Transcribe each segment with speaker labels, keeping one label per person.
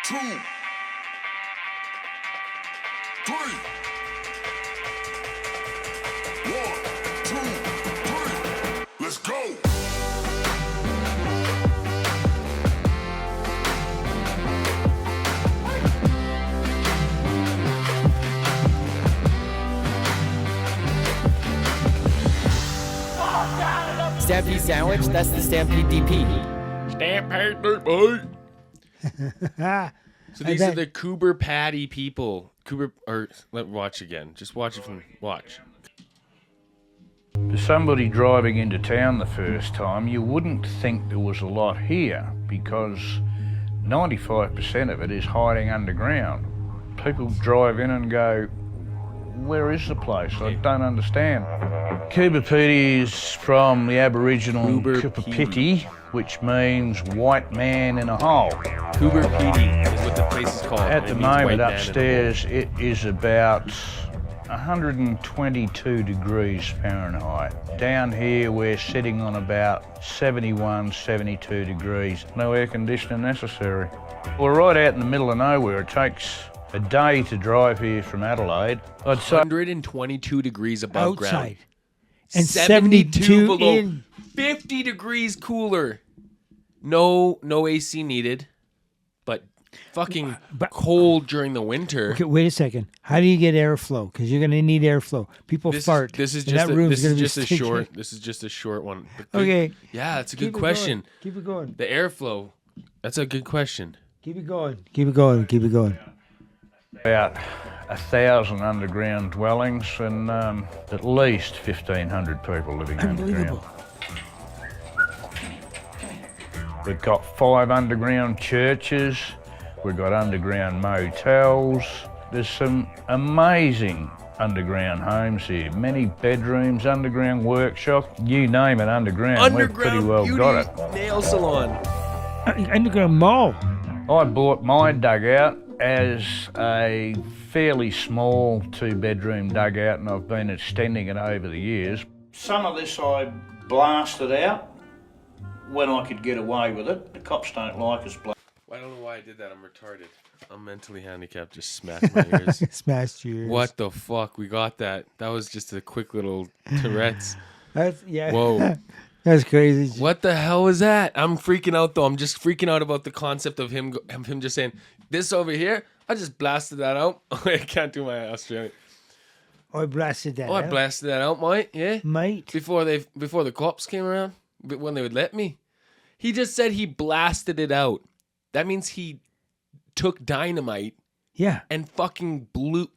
Speaker 1: 2, 3. 1, 2, 3. Let's go.
Speaker 2: Stampede sandwich, that's the Stampede DP.
Speaker 3: Stampede DP. So these are the Coober Patty people. Watch again. Just watch it from watch.
Speaker 4: For somebody driving into town the first time, you wouldn't think there was a lot here because 95% of it is hiding underground. People drive in and go, where is the place? I don't understand. Coober Pedy is from the Aboriginal Coober Pedy, which means white man in a hole.
Speaker 3: Coober Pedy is what the place is called.
Speaker 4: At the moment upstairs it is about 122 degrees Fahrenheit. Down here we're sitting on about 71, 72 degrees. No air conditioning necessary. We're right out in the middle of nowhere. It takes a day to drive here from Adelaide. I'd say
Speaker 3: 122 degrees above
Speaker 2: Outside.
Speaker 3: ground.
Speaker 2: And
Speaker 3: 72
Speaker 2: 72
Speaker 3: below.
Speaker 2: in.
Speaker 3: 50 degrees cooler. No AC needed. But fucking cold during the winter.
Speaker 2: Okay, wait a second. How do you get airflow? Because you're going to need airflow. People fart.
Speaker 3: This is
Speaker 2: and
Speaker 3: just
Speaker 2: that room's gonna be
Speaker 3: just a
Speaker 2: stinky.
Speaker 3: short. This is just a short one. But
Speaker 2: Okay.
Speaker 3: Yeah, that's a
Speaker 2: Keep
Speaker 3: good
Speaker 2: it
Speaker 3: question.
Speaker 2: going. Keep it going.
Speaker 3: The airflow. That's a good question.
Speaker 2: Keep it going. Keep it going. Keep it going.
Speaker 4: about 1,000 underground dwellings and at least 1,500 people living underground.
Speaker 2: Unbelievable.
Speaker 4: We've got 5 underground churches, we've got underground motels. There's some amazing underground homes here. Many bedrooms, underground workshop, you name it underground. We've pretty well
Speaker 3: beauty
Speaker 4: got it.
Speaker 3: nail salon.
Speaker 2: Underground mall.
Speaker 4: I bought my dugout as a fairly small 2-bedroom dugout and I've been extending it over the years. Some of this I blasted out when I could get away with it. The cops don't like us.
Speaker 3: I don't know why I did that. I'm retarded. I'm mentally handicapped. Just smacked my ears.
Speaker 2: Smashed your ears.
Speaker 3: What the fuck? We got that. That was just a quick little Tourette's.
Speaker 2: Yeah.
Speaker 3: Whoa.
Speaker 2: That's crazy.
Speaker 3: What the hell was that? I'm freaking out though. I'm just freaking out about the concept of him just saying, this over here, I just blasted that out. I can't do my Australian.
Speaker 2: Oh, I blasted that out.
Speaker 3: I blasted that out, mate. Yeah.
Speaker 2: Mate.
Speaker 3: Before the cops came around, when they would let me. He just said he blasted it out. That means he took dynamite.
Speaker 2: Yeah.
Speaker 3: And fucking blew.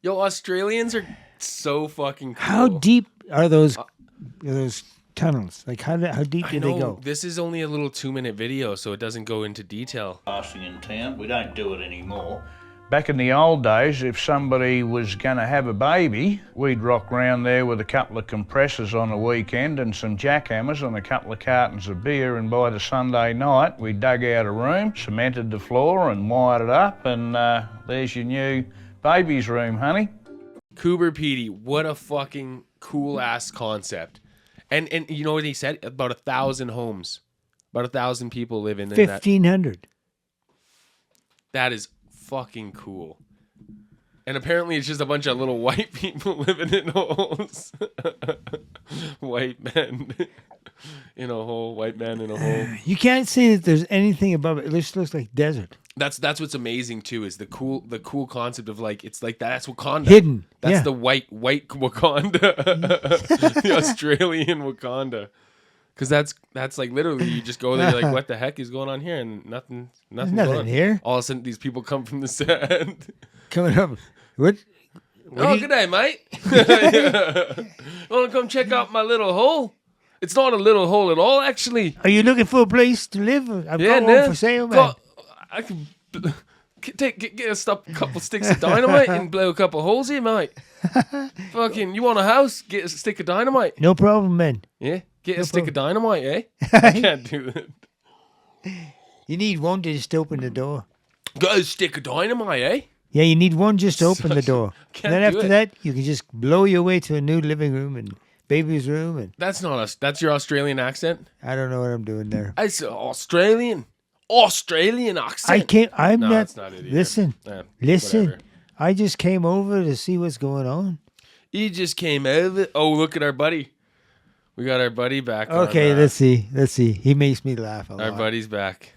Speaker 3: Yo, Australians are so fucking cool.
Speaker 2: How deep are those tunnels? Like how deep do they
Speaker 3: know,
Speaker 2: go?
Speaker 3: This is only a little 2-minute video, so it doesn't go into detail.
Speaker 4: Blasting in town, we don't do it anymore. Back in the old days, if somebody was going to have a baby, we'd rock round there with a couple of compressors on the weekend and some jackhammers and a couple of cartons of beer, and by the Sunday night, we dug out a room, cemented the floor and wired it up, and there's your new baby's room, honey.
Speaker 3: Coober Pedy, what a fucking cool-ass concept. And you know what he said? About 1,000 homes. About 1,000 people live in that.
Speaker 2: 1,500.
Speaker 3: That is fucking cool. And apparently it's just a bunch of little white people living in holes. White men in a hole. White man in a hole.
Speaker 2: You can't say that there's anything above it. It just looks like desert.
Speaker 3: That's what's amazing too, is the cool concept of like, it's like that's Wakanda.
Speaker 2: Hidden.
Speaker 3: That's the white Wakanda. The Australian Wakanda. Because that's like literally you just go there, you're like, what the heck is going on here? And nothing
Speaker 2: Nothing
Speaker 3: going on.
Speaker 2: here.
Speaker 3: All of a sudden these people come from the sand.
Speaker 2: Coming up. What
Speaker 3: Good day, mate. Want to come check out my little hole? It's not a little hole at all, actually.
Speaker 2: Are you looking for a place to live? I've got one for sale, man.
Speaker 3: I can get a couple sticks of dynamite and blow a couple holes here, mate. Fucking, you want a house? Get a stick of dynamite.
Speaker 2: No problem, man.
Speaker 3: Yeah, get a stick of dynamite, eh? I can't do that.
Speaker 2: You need one to just open the door.
Speaker 3: Got a stick of dynamite, eh?
Speaker 2: Yeah, you need one just to open the door.
Speaker 3: Can't
Speaker 2: And then
Speaker 3: do
Speaker 2: after
Speaker 3: it.
Speaker 2: that, you can just blow your way to a new living room and baby's room. And
Speaker 3: That's not us. That's your Australian accent.
Speaker 2: I don't know what I'm doing there.
Speaker 3: It's Australian. Australian accent.
Speaker 2: I'm
Speaker 3: No,
Speaker 2: not.
Speaker 3: it's not it either.
Speaker 2: Listen,
Speaker 3: Eh,
Speaker 2: listen.
Speaker 3: whatever.
Speaker 2: I just came over to see what's going on.
Speaker 3: He just came over. Oh, look at our buddy. We got our buddy back.
Speaker 2: Okay,
Speaker 3: on,
Speaker 2: let's see. Let's see. He makes me laugh a lot.
Speaker 3: Our buddy's back.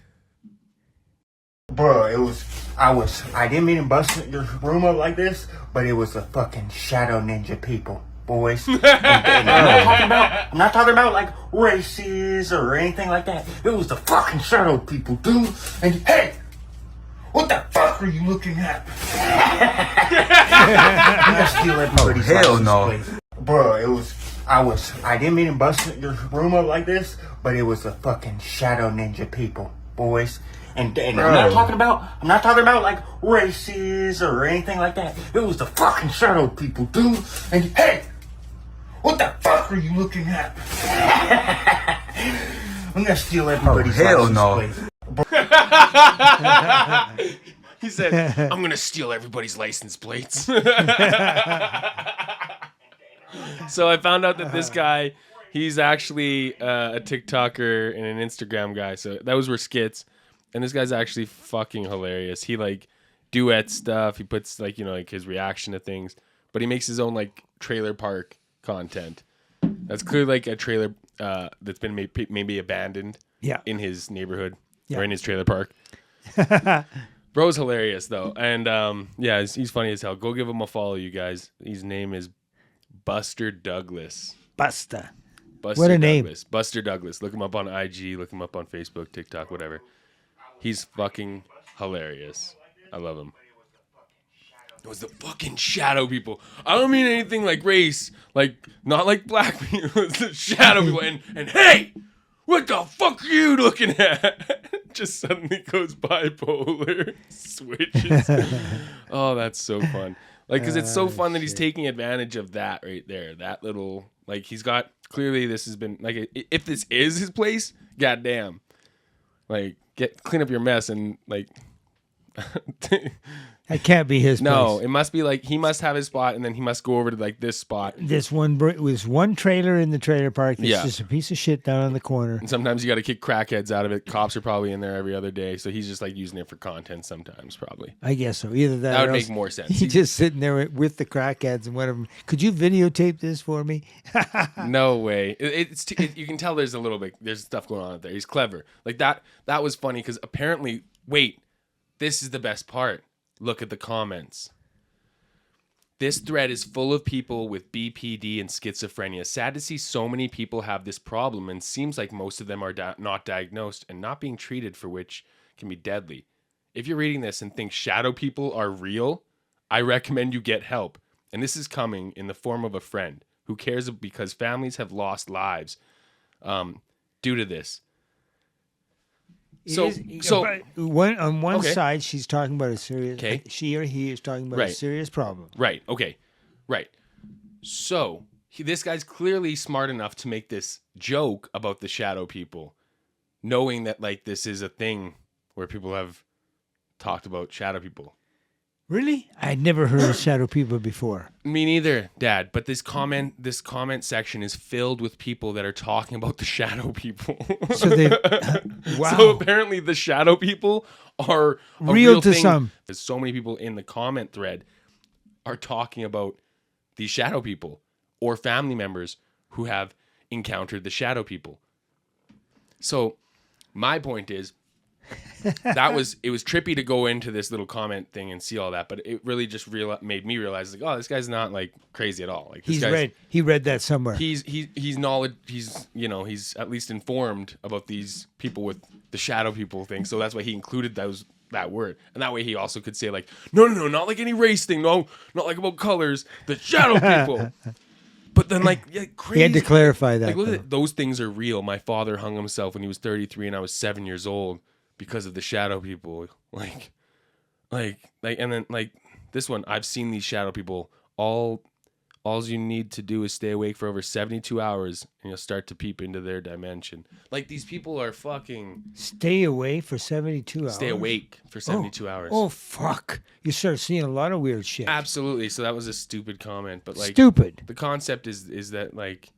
Speaker 5: Bro, I didn't mean to bust your room up like this, but it was the fucking shadow ninja people, boys. And I'm not talking about like races or anything like that. It was the fucking shadow people, dude. And hey, what the fuck are you looking at? I'm gonna steal everybody's
Speaker 6: hell
Speaker 5: license
Speaker 6: no.
Speaker 5: plate. Bro, I didn't mean to bust your room up like this, but it was the fucking shadow ninja people, boys. And I'm not talking about like races or anything like that. It was the fucking shadow people, dude. And hey, what the fuck are you looking at? I'm gonna steal everybody's
Speaker 6: hell
Speaker 5: license
Speaker 6: no.
Speaker 5: plate.
Speaker 3: He said, I'm going to steal everybody's license plates. So I found out that this guy, he's actually a TikToker and an Instagram guy. So those were skits. And this guy's actually fucking hilarious. He like duet stuff. He puts like, you know, like his reaction to things. But he makes his own like trailer park content. That's clearly like a trailer that's been maybe abandoned in his neighborhood or in his trailer park. Bro's hilarious though, and yeah, he's funny as hell. Go give him a follow, you guys. His name is Buster Douglas.
Speaker 2: Buster.
Speaker 3: Buster
Speaker 2: What a
Speaker 3: Douglas. Name. Buster Douglas. Look him up on IG. Look him up on Facebook, TikTok, whatever. He's fucking hilarious. I love him. It was the fucking shadow people. I don't mean anything like race, like not like black people. It's the shadow people. And hey, what the fuck are you looking at? Just suddenly goes bipolar, switches. Oh, that's so fun. Like, because it's so fun that he's taking advantage of that right there. That little, like, he's got, clearly this has been, like, if this is his place, goddamn. Like, clean up your mess and, like,
Speaker 2: That can't be his place.
Speaker 3: no, it must be like he must have his spot, and then he must go over to like this spot.
Speaker 2: This one was one trailer in the trailer park. It's just a piece of shit down on the corner.
Speaker 3: And sometimes you got to kick crackheads out of it. Cops are probably in there every other day, so he's just like using it for content sometimes, probably.
Speaker 2: I guess so. Either that,
Speaker 3: That would
Speaker 2: or
Speaker 3: make
Speaker 2: else
Speaker 3: more sense.
Speaker 2: He's just sitting there with the crackheads and whatever. Could you videotape this for me?
Speaker 3: No way. You can tell there's stuff going on out there. He's clever. Like that was funny because apparently, wait, this is the best part. Look at the comments. This thread is full of people with BPD and schizophrenia. Sad to see so many people have this problem, and seems like most of them are not diagnosed and not being treated, for which can be deadly. If you're reading this and think shadow people are real, I recommend you get help. And this is coming in the form of a friend who cares, because families have lost lives due to this. So
Speaker 2: on one side, she's talking about a serious.
Speaker 3: Okay.
Speaker 2: She or he is talking about a serious problem.
Speaker 3: Right. Okay. Right. So this guy's clearly smart enough to make this joke about the shadow people, knowing that like this is a thing where people have talked about shadow people.
Speaker 2: Really? I'd never heard of shadow people before.
Speaker 3: Me neither, Dad. But this comment section is filled with people that are talking about the shadow people.
Speaker 2: So they, wow.
Speaker 3: So apparently the shadow people are a
Speaker 2: real to
Speaker 3: thing.
Speaker 2: some.
Speaker 3: There's so many people in the comment thread are talking about these shadow people or family members who have encountered the shadow people. So my point is, it was trippy to go into this little comment thing and see all that, but it really just made me realize, like, oh, this guy's not like crazy at all. Like this
Speaker 2: he read that somewhere.
Speaker 3: He's knowledge. He's at least informed about these people with the shadow people thing. So that's why he included that word, and that way he also could say like, no, not like any race thing. No, not like about colors. The shadow people. But then, like, crazy.
Speaker 2: He had to clarify that.
Speaker 3: Like, look at those things are real. My father hung himself when he was 33, and I was 7 years old because of the shadow people. Like, and then like this one, I've seen these shadow people. All you need to do is stay awake for over 72 hours, and you'll start to peep into their dimension. Like, these people are fucking.
Speaker 2: Stay away for 72 hours.
Speaker 3: Stay awake for 72 hours.
Speaker 2: Oh fuck! You start seeing a lot of weird shit.
Speaker 3: Absolutely. So that was a stupid comment, but like
Speaker 2: stupid.
Speaker 3: The concept is that like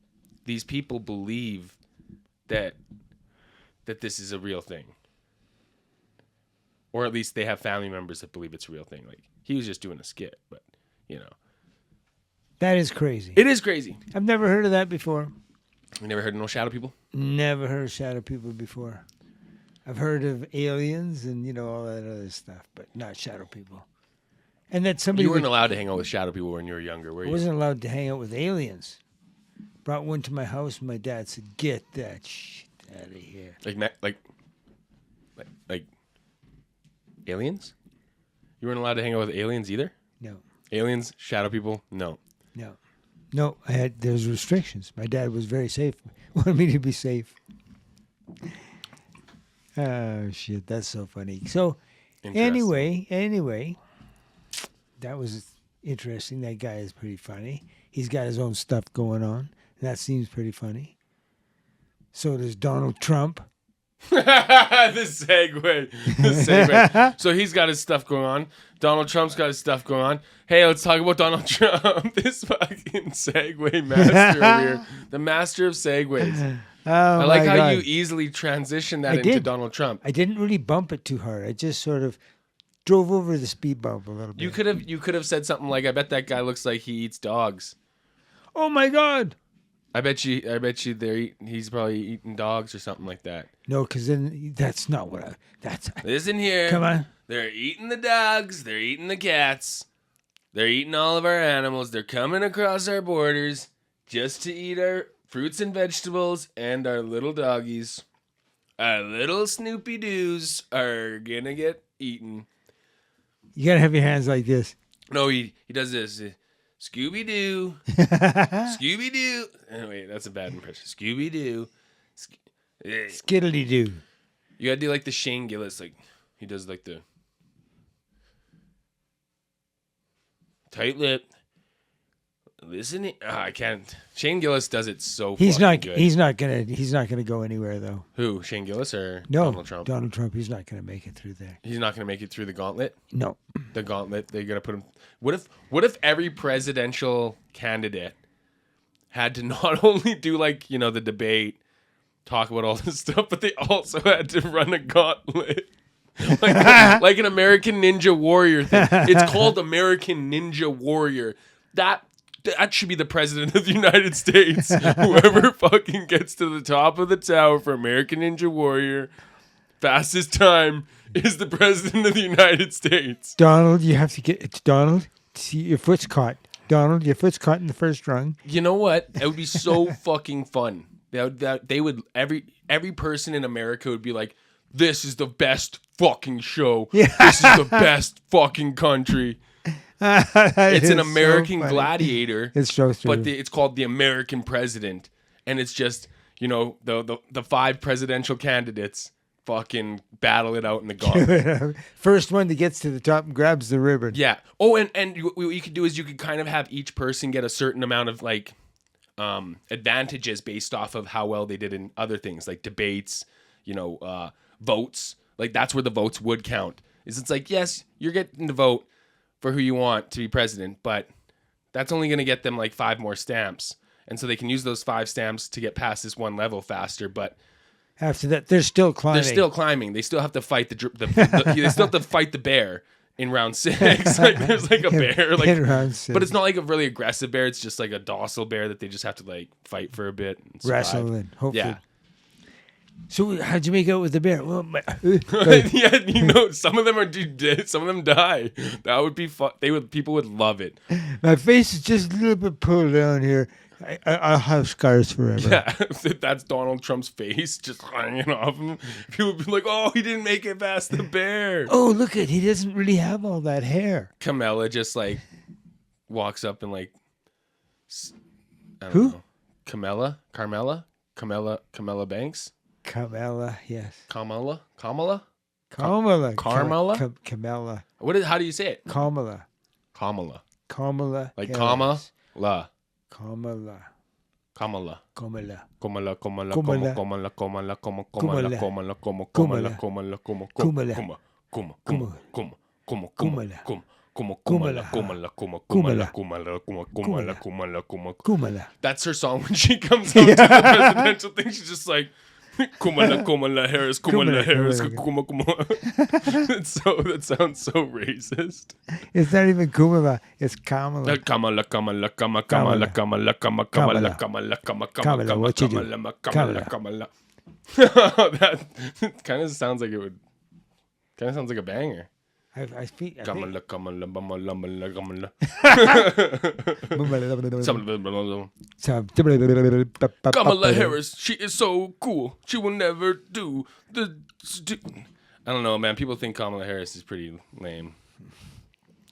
Speaker 3: these people believe that this is a real thing. or at least they have family members that believe it's a real thing. Like he was just doing a skit, but
Speaker 2: That is crazy.
Speaker 3: it is crazy.
Speaker 2: I've never heard of that before.
Speaker 3: You never heard of no shadow people?
Speaker 2: Never heard of shadow people before. I've heard of aliens and all that other stuff, but not shadow people. And that somebody
Speaker 3: You weren't allowed to hang out with shadow people when you were younger, were
Speaker 2: I
Speaker 3: you?
Speaker 2: wasn't allowed to hang out with aliens. Brought one to my house, and my dad said, "Get that shit out of here."
Speaker 3: Like aliens? You weren't allowed to hang out with aliens either?
Speaker 2: No,
Speaker 3: Aliens, shadow people? No.
Speaker 2: no. There's restrictions. My dad was very safe. Wanted me to be safe. Oh shit, that's so funny. So anyway, that was interesting. That guy is pretty funny. He's got his own stuff going on. That seems pretty funny. So does Donald Trump.
Speaker 3: The segue. So he's got his stuff going on. Donald Trump's got his stuff going on. Hey, let's talk about Donald Trump. This fucking segue master over here. The master of segues.
Speaker 2: Oh,
Speaker 3: I like
Speaker 2: my
Speaker 3: how
Speaker 2: God.
Speaker 3: you easily transition that
Speaker 2: I
Speaker 3: into
Speaker 2: did.
Speaker 3: Donald Trump.
Speaker 2: I didn't really bump it too hard. I just sort of drove over the speed bump a little bit.
Speaker 3: You could have said something like, "I bet that guy looks like he eats dogs."
Speaker 2: Oh my God!
Speaker 3: I bet you he's probably eating dogs or something like that.
Speaker 2: No, because then that's not what I. That's
Speaker 3: Listen here.
Speaker 2: come on.
Speaker 3: They're eating the dogs. They're eating the cats. They're eating all of our animals. They're coming across our borders just to eat our fruits and vegetables and our little doggies. Our little Snoopy Doos are gonna get eaten.
Speaker 2: You gotta have your hands like this.
Speaker 3: No, he does this. Scooby Doo. Scooby Doo. Anyway, that's a bad impression. Scooby Doo.
Speaker 2: Skiddly doo.
Speaker 3: You gotta do like the Shane Gillis, like he does like the tight lip. Listen, I can't. Shane Gillis does it so.
Speaker 2: He's
Speaker 3: fucking
Speaker 2: not.
Speaker 3: Good.
Speaker 2: He's not gonna go anywhere though.
Speaker 3: Who? Shane Gillis or
Speaker 2: No,
Speaker 3: Donald Trump?
Speaker 2: Donald Trump. He's not gonna make it through there.
Speaker 3: He's not gonna make it through the gauntlet.
Speaker 2: No.
Speaker 3: The gauntlet. They gotta put him. What if every presidential candidate had to not only do like the debate, talk about all this stuff, but they also had to run a gauntlet. like an American Ninja Warrior thing. It's called American Ninja Warrior. That should be the president of the United States. Whoever fucking gets to the top of the tower for American Ninja Warrior, fastest time, is the president of the United States.
Speaker 2: Donald, you have to get. It's Donald. See, your foot's caught. Donald, your foot's caught in the first rung.
Speaker 3: You know what? It would be so fucking fun. They would every person in America would be like, "This is the best fucking show.
Speaker 2: Yeah.
Speaker 3: This is the best fucking country." It's an American
Speaker 2: so
Speaker 3: gladiator.
Speaker 2: It's so true.
Speaker 3: But it's called the American president, and it's just the 5 presidential candidates fucking battle it out in the gauntlet.
Speaker 2: First one that gets to the top and grabs the ribbon.
Speaker 3: Yeah. Oh, and what you could do is you could kind of have each person get a certain amount of like advantages based off of how well they did in other things like debates, votes. Like that's where the votes would count. It's like, yes, you're getting to vote for who you want to be president, but that's only going to get them like 5 more stamps. And so they can use those 5 stamps to get past this one level faster, but
Speaker 2: After that, they're still climbing.
Speaker 3: they're still climbing. They still have to fight they still have to fight the bear in round 6. Like there's like a bear like
Speaker 2: in round 6.
Speaker 3: but it's not like a really aggressive bear, it's just like a docile bear that they just have to like fight for a bit and survive.
Speaker 2: wrestle and hopefully.
Speaker 3: Yeah.
Speaker 2: So how'd you make out with the bear? Well,
Speaker 3: Yeah, some of them are dead, some of them die. That would be fun. People would love it.
Speaker 2: my face is just a little bit pulled down here. I'll have scars forever.
Speaker 3: Yeah, that's Donald Trump's face just hanging off him. People would be like, "Oh, he didn't make it past the bear."
Speaker 2: Oh, look at he doesn't really have all that hair.
Speaker 3: Camilla just like walks up and like, I don't
Speaker 2: Who?
Speaker 3: know. Carmella Banks.
Speaker 2: Kamala, yes.
Speaker 3: Kamala.
Speaker 2: Kamala.
Speaker 3: Carmela?
Speaker 2: Kamala.
Speaker 3: How do you say it?
Speaker 2: Kamala.
Speaker 3: Kamala.
Speaker 2: Kamala.
Speaker 3: Like
Speaker 2: Harris.
Speaker 3: comma la.
Speaker 2: Kamala.
Speaker 3: Kamala.
Speaker 2: Kamala.
Speaker 3: Komala, komala,
Speaker 2: Kumala.
Speaker 3: komala, komala, komala,
Speaker 2: Kumala.
Speaker 3: komala, komala, komala,
Speaker 2: Kumala.
Speaker 3: komala, komala,
Speaker 2: Kumala.
Speaker 3: komala, komala,
Speaker 2: Kumala.
Speaker 3: komala,
Speaker 2: Kumala.
Speaker 3: komala, komala, komala, komala.
Speaker 2: Kumala.
Speaker 3: That's her song when she comes out to the presidential thing. She's just like, Kamala Harris, Kamala Harris,
Speaker 2: Kamala.
Speaker 3: That sounds so racist.
Speaker 2: It's not even Kamala. It's Kamala.
Speaker 3: Kamala, Kamala, Kamala, Kamala, Kamala, Kamala, Kamala, Kamala, Kamala,
Speaker 2: Kamala, what you do?
Speaker 3: Kamala, Kamala. That kind of sounds like it would. Kind of sounds like a banger.
Speaker 2: I think.
Speaker 3: Kamala, Kamala, Kamala, Kamala. Kamala Harris, she is so cool. She will never do the. I don't know, man. People think Kamala Harris is pretty lame.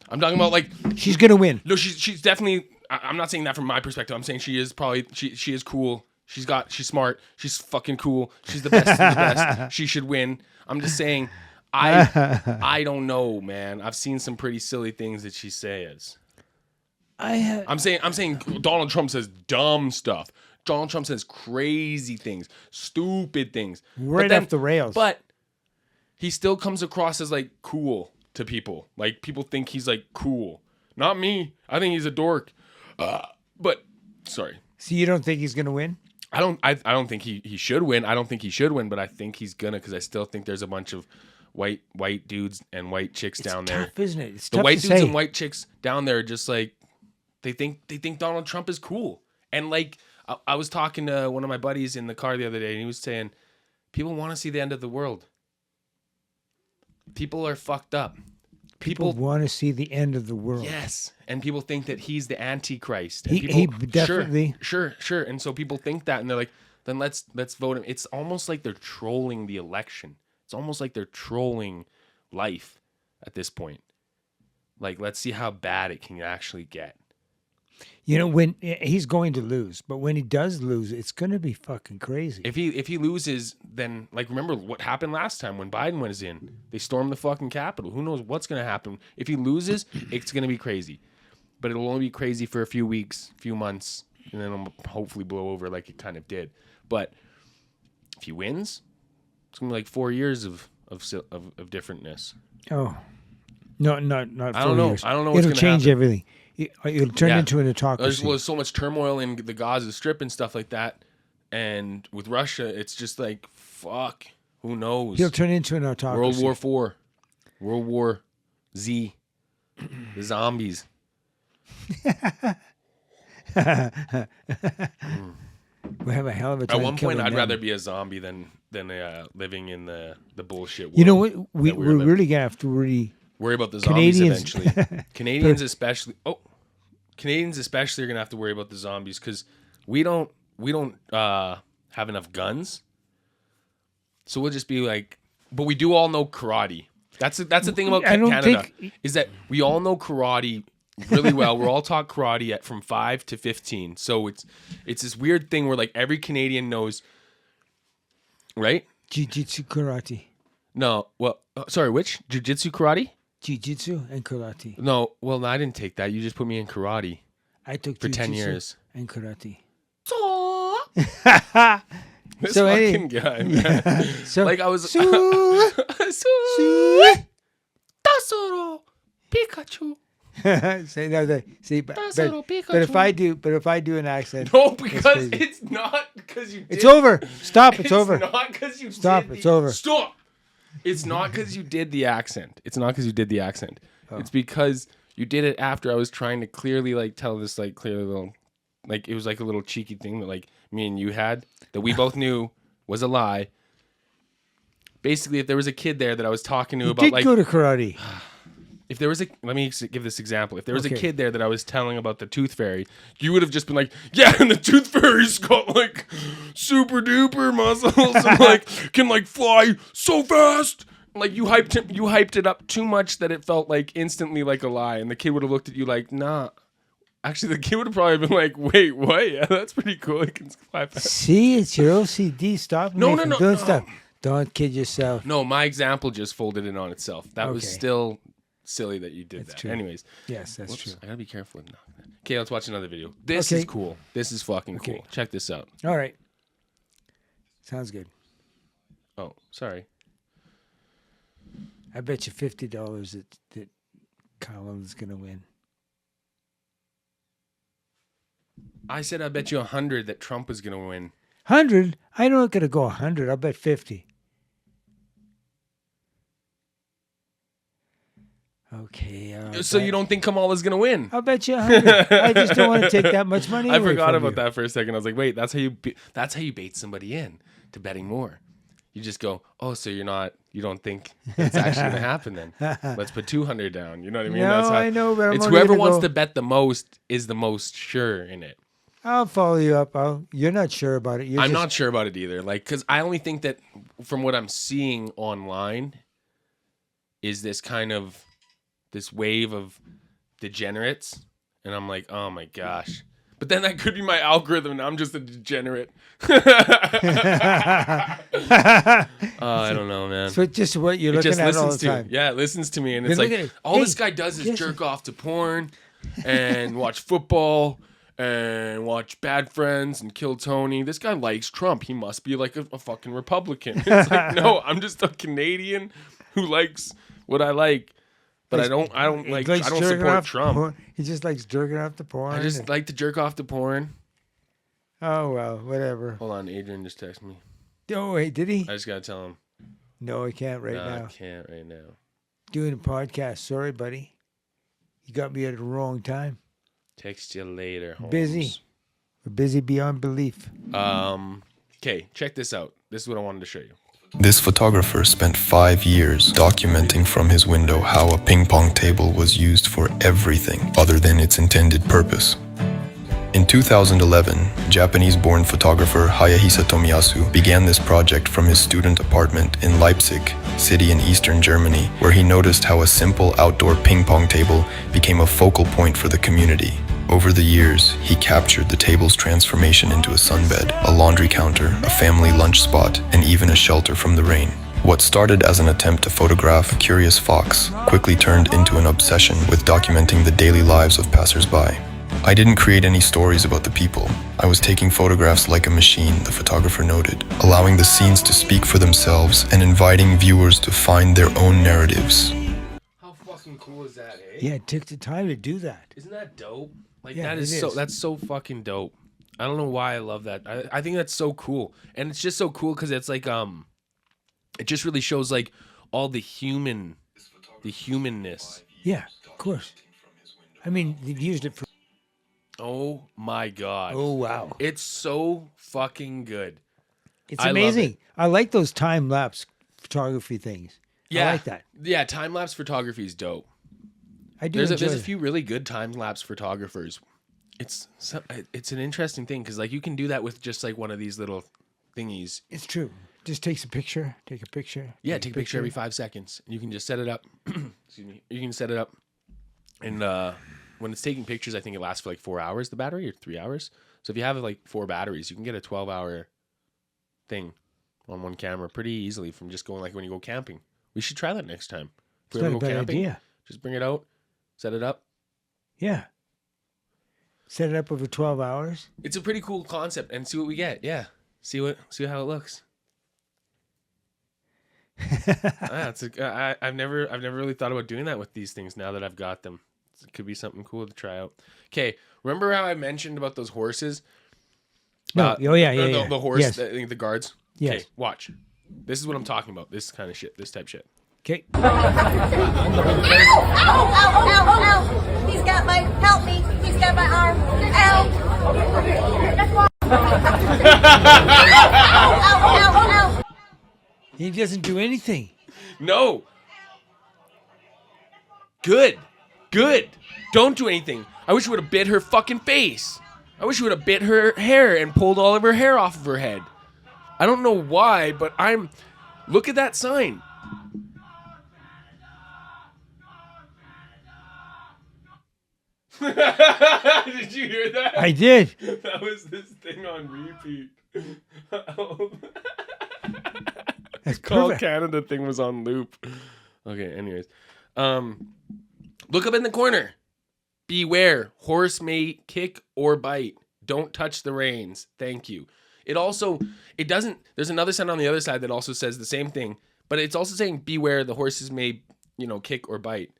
Speaker 3: I'm talking about like
Speaker 2: She's gonna win.
Speaker 3: no, she's definitely. I'm not saying that from my perspective. I'm saying she is probably she is cool. She's smart. She's fucking cool. She's the best of the best. She should win. I'm just saying. I don't know, man. I've seen some pretty silly things that she says. I'm saying Donald Trump says dumb stuff. Donald Trump says crazy things, stupid things.
Speaker 2: Right off the rails.
Speaker 3: But he still comes across as like cool to people. Like people think he's like cool. Not me. I think he's a dork. But sorry.
Speaker 2: So you don't think he's gonna win?
Speaker 3: I don't think he should win. I don't think he should win, but I think he's gonna because I still think there's a bunch of white dudes and white chicks down there.
Speaker 2: Tough, isn't it? It's
Speaker 3: The
Speaker 2: tough
Speaker 3: white
Speaker 2: to
Speaker 3: dudes
Speaker 2: say.
Speaker 3: and white chicks down there are just like they think Donald Trump is cool. And like I was talking to one of my buddies in the car the other day and he was saying people want to see the end of the world. People are fucked up.
Speaker 2: People want to see the end of the world.
Speaker 3: Yes, and people think that he's the Antichrist. And
Speaker 2: He
Speaker 3: people,
Speaker 2: definitely.
Speaker 3: Sure. And so people think that, and they're like, then let's vote him. It's almost like they're trolling the election. It's almost like they're trolling life at this point. Like, let's see how bad it can actually get.
Speaker 2: You know, when he's going to lose, but when he does lose, it's going to be fucking crazy.
Speaker 3: If he loses, then like remember what happened last time when Biden was in? They stormed the fucking Capitol. Who knows what's going to happen? If he loses, it's going to be crazy. But it'll only be crazy for a few weeks, few months, and then it'll hopefully blow over like it kind of did. But if he wins, it's going to be like 4 years of differentness.
Speaker 2: Oh, no, not 4 years.
Speaker 3: I don't know what's
Speaker 2: It'll
Speaker 3: gonna
Speaker 2: change
Speaker 3: happen.
Speaker 2: everything. It'll turn into an autocracy.
Speaker 3: There's so much turmoil in the Gaza Strip and stuff like that. And with Russia, it's just like, fuck, who knows?
Speaker 2: He'll turn into an autocracy.
Speaker 3: World War IV. World War Z. The zombies.
Speaker 2: We'll have a hell of a time.
Speaker 3: At one point,
Speaker 2: killing
Speaker 3: I'd
Speaker 2: them.
Speaker 3: rather be a zombie than living in the bullshit world.
Speaker 2: You know what? We're
Speaker 3: living.
Speaker 2: really going to have to
Speaker 3: Worry about the zombies
Speaker 2: Canadians-
Speaker 3: eventually. Canadians especially are gonna have to worry about the zombies because we don't have enough guns. So we'll just be like, but we do all know karate. That's the thing about
Speaker 2: I don't
Speaker 3: Canada
Speaker 2: think-
Speaker 3: is that we all know karate really well. We're all taught karate from 5 to 15. So it's this weird thing where like every Canadian knows, right?
Speaker 2: Jiu-jitsu, karate.
Speaker 3: No, well, sorry, which jiu-jitsu karate?
Speaker 2: Jiu-jitsu and karate.
Speaker 3: No, well, I didn't take that. You just put me in karate
Speaker 2: I took
Speaker 3: for 10
Speaker 2: jiu-jitsu
Speaker 3: years.
Speaker 2: and karate.
Speaker 3: This
Speaker 2: So,
Speaker 3: fucking guy, man.
Speaker 2: So,
Speaker 3: Like I was. Tasoro Pikachu.
Speaker 2: say no, see, but
Speaker 3: Tasoro
Speaker 2: if I do an accent,
Speaker 3: No, because
Speaker 2: crazy.
Speaker 3: it's not because you. Did,
Speaker 2: it's over. Stop. It's over.
Speaker 3: Not because you.
Speaker 2: Stop,
Speaker 3: Did
Speaker 2: it's
Speaker 3: the,
Speaker 2: over.
Speaker 3: Stop. It's not because you did the accent. It's not because you did the accent.
Speaker 2: Oh.
Speaker 3: It's because you did it after I was trying to clearly like tell this like clearly little, like it was like a little cheeky thing that like me and you had that we both knew was a lie. Basically, if there was a kid there that I was talking to
Speaker 2: You
Speaker 3: about
Speaker 2: did
Speaker 3: like
Speaker 2: go to karate.
Speaker 3: if there was a let me give this example. If there was
Speaker 2: Okay.
Speaker 3: a kid there that I was telling about the tooth fairy, you would have just been like, yeah, and the tooth fairy's got like super duper muscles and like can like fly so fast. Like you hyped it up too much that it felt like instantly like a lie, and the kid would have looked at you like, nah. Actually, the kid would have probably been like, wait, what? Yeah, that's pretty cool. It can fly fast.
Speaker 2: See, it's your OCD. Stop.
Speaker 3: No,
Speaker 2: me
Speaker 3: no,
Speaker 2: from
Speaker 3: no,
Speaker 2: doing
Speaker 3: no.
Speaker 2: stuff. Don't kid yourself.
Speaker 3: No, my example just folded in on itself. That was
Speaker 2: Okay.
Speaker 3: still silly that you did
Speaker 2: That's
Speaker 3: that.
Speaker 2: true.
Speaker 3: Anyways.
Speaker 2: Yes, that's
Speaker 3: Whoops,
Speaker 2: true.
Speaker 3: I gotta be careful. Okay, let's watch another video. This
Speaker 2: Okay.
Speaker 3: is cool. This is fucking
Speaker 2: Okay.
Speaker 3: cool. Check this out.
Speaker 2: All right. Sounds good.
Speaker 3: Oh, sorry.
Speaker 2: I bet you $50 that Colin's gonna win.
Speaker 3: I said I bet you 100 that Trump was gonna win.
Speaker 2: 100? I'm not going to go 100. I'll bet 50. Okay.
Speaker 3: So you don't think Kamala's gonna win?
Speaker 2: I'll bet you 100. I just don't want to take that much money.
Speaker 3: I
Speaker 2: away
Speaker 3: forgot
Speaker 2: from
Speaker 3: about
Speaker 2: you.
Speaker 3: that for a second. I was like, wait, that's how you bait somebody in to betting more. You just go, oh, so you don't think it's actually gonna happen then? Let's put 200 down. You know what I mean?
Speaker 2: No, I know, but I'm
Speaker 3: it's
Speaker 2: only
Speaker 3: whoever
Speaker 2: gonna
Speaker 3: wants
Speaker 2: go-
Speaker 3: to bet the most is the most sure in it.
Speaker 2: I'll follow you up. You're not sure about it.
Speaker 3: I'm not sure about it either. Like, because I only think that from what I'm seeing online is this wave of degenerates, and I'm like, oh my gosh. But then that could be my algorithm, and I'm just a degenerate. I don't know, man.
Speaker 2: So just what you're looking at all the time.
Speaker 3: Yeah, it listens to me, and
Speaker 2: You're
Speaker 3: it's like
Speaker 2: looking at-
Speaker 3: all
Speaker 2: hey,
Speaker 3: this guy does is
Speaker 2: yes.
Speaker 3: jerk off to porn and watch football and watch Bad Friends and Kill Tony. This guy likes Trump. He must be like a fucking Republican. It's like, no, I'm just a Canadian who likes what I like. But I don't support Trump.
Speaker 2: Porn. He just likes jerking off the porn.
Speaker 3: I just like to jerk off to porn.
Speaker 2: Oh, well, whatever.
Speaker 3: Hold on, Adrian just texted me.
Speaker 2: Oh, wait, did he?
Speaker 3: I just gotta tell him.
Speaker 2: No, he can't right
Speaker 3: No,
Speaker 2: now.
Speaker 3: I can't right now.
Speaker 2: Doing a podcast. Sorry, buddy. You got me at the wrong time.
Speaker 3: Text you later. Holmes.
Speaker 2: Busy. We're busy beyond belief.
Speaker 3: Okay, check this out. This is what I wanted to show you.
Speaker 6: This photographer spent 5 years documenting from his window how a ping pong table was used for everything other than its intended purpose. In 2011, Japanese-born photographer Hayahisa Tomiyasu began this project from his student apartment in Leipzig, city in eastern Germany, where he noticed how a simple outdoor ping pong table became a focal point for the community. Over the years, he captured the table's transformation into a sunbed, a laundry counter, a family lunch spot, and even a shelter from the rain. What started as an attempt to photograph a curious fox quickly turned into an obsession with documenting the daily lives of passers-by. I didn't create any stories about the people. I was taking photographs like a machine, the photographer noted, allowing the scenes to speak for themselves and inviting viewers to find their own narratives.
Speaker 3: How fucking cool is that, eh?
Speaker 2: Yeah, it took the time to do that.
Speaker 3: Isn't that dope? Like
Speaker 2: Yeah,
Speaker 3: that's so fucking dope. I don't know why I love that. I think that's so cool. And it's just so cool because it's like it just really shows like all the humanness.
Speaker 2: Yeah, of course. I mean, they've used it for...
Speaker 3: Oh my god.
Speaker 2: Oh, wow.
Speaker 3: It's so fucking good.
Speaker 2: It's
Speaker 3: I love
Speaker 2: amazing.
Speaker 3: it.
Speaker 2: I like those time-lapse photography things.
Speaker 3: Yeah.
Speaker 2: I like that.
Speaker 3: Yeah, time lapse photography is dope.
Speaker 2: I do
Speaker 3: There's
Speaker 2: enjoy
Speaker 3: a
Speaker 2: it.
Speaker 3: few really good time lapse photographers. It's an interesting thing because like you can do that with just like one of these little thingies.
Speaker 2: It's true. Just takes a picture. Take a picture.
Speaker 3: Yeah, take a picture every 5 seconds. And you can just set it up. Excuse me. You can set it up. And when it's taking pictures, I think it lasts for like 4 hours, the battery, or 3 hours. So if you have like 4 batteries, you can get a 12-hour thing on one camera pretty easily from just going like when you go camping. We should try that next time. If we
Speaker 2: It's
Speaker 3: ever
Speaker 2: not a
Speaker 3: go
Speaker 2: bad
Speaker 3: camping,
Speaker 2: idea.
Speaker 3: just bring it out, set it up.
Speaker 2: Yeah. Set it up over 12 hours.
Speaker 3: It's a pretty cool concept and see what we get. Yeah. See how it looks. I've never really thought about doing that with these things now that I've got them. It could be something cool to try out. Okay, remember how I mentioned about those horses?
Speaker 2: No,
Speaker 3: The horse,
Speaker 2: Yes.
Speaker 3: the guards.
Speaker 2: Yes.
Speaker 3: Okay, watch. This is what I'm talking about. This kind of shit. This type shit.
Speaker 2: Okay.
Speaker 7: Ow! Ow! Ow! Ow! Ow! He's got my... Help me! He's got my arm. Ow! Ow! Ow! Ow!
Speaker 2: He doesn't do anything.
Speaker 3: No. Good. Don't do anything. I wish you would have bit her fucking face. I wish you would have bit her hair and pulled all of her hair off of her head. I don't know why, but look at that sign. Did you hear that?
Speaker 2: I did.
Speaker 3: That was this thing on repeat.
Speaker 2: That's
Speaker 3: Call
Speaker 2: perfect.
Speaker 3: Canada thing was on loop. Okay, anyways. Look up in the corner. Beware, horse may kick or bite. Don't touch the reins. Thank you. There's another sign on the other side that also says the same thing, but it's also saying beware, the horses may, kick or bite.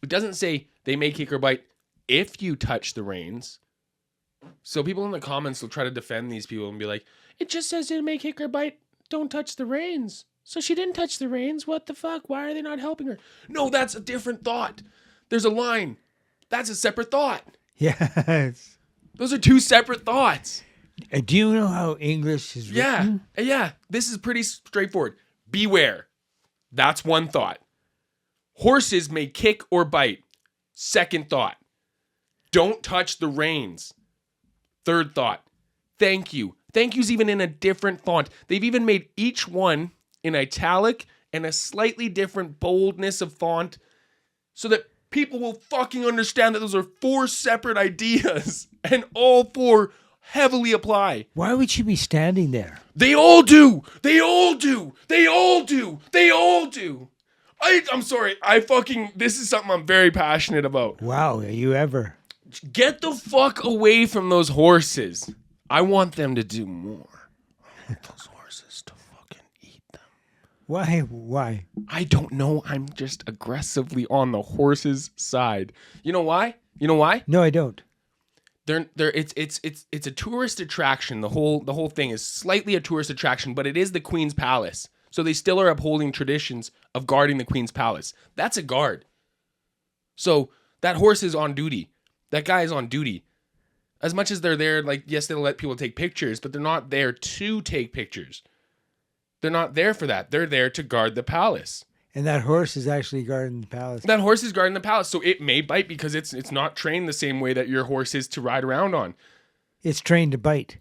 Speaker 3: It doesn't say they may kick or bite if you touch the reins. So people in the comments will try to defend these people and be like, it just says to make kick or bite, don't touch the reins. So she didn't touch the reins. What the fuck? Why are they not helping her? No, that's a different thought. There's a line. That's a separate thought.
Speaker 2: Yes.
Speaker 3: Those are two separate thoughts.
Speaker 2: Do you know how English is written?
Speaker 3: Yeah. This is pretty straightforward. Beware. That's one thought. Horses may kick or bite. Second thought. Don't touch the reins. Third thought. Thank you. Thank you's even in a different font. They've even made each one in italic and a slightly different boldness of font so that people will fucking understand that those are four separate ideas and all four heavily apply.
Speaker 2: Why would she be standing there?
Speaker 3: They all do. They all do. They all do. They all do. I'm sorry. This is something I'm very passionate about.
Speaker 2: Wow, are you ever?
Speaker 3: Get the fuck away from those horses. I want them to do more. I want those horses to fucking eat them.
Speaker 2: Why? Why?
Speaker 3: I don't know. I'm just aggressively on the horses' side. You know why?
Speaker 2: No, I don't.
Speaker 3: It's a tourist attraction. The whole thing is slightly a tourist attraction, but it is the Queen's Palace. So they still are upholding traditions of guarding the Queen's Palace. That's a guard. So that horse is on duty. That guy is on duty. As much as they're there, like, yes, they'll let people take pictures, but they're not there to take pictures. They're not there for that. They're there to guard the palace.
Speaker 2: And that horse is actually guarding the palace.
Speaker 3: That horse is guarding the palace, so it may bite because it's not trained the same way that your horse is to ride around on.
Speaker 2: It's trained to bite.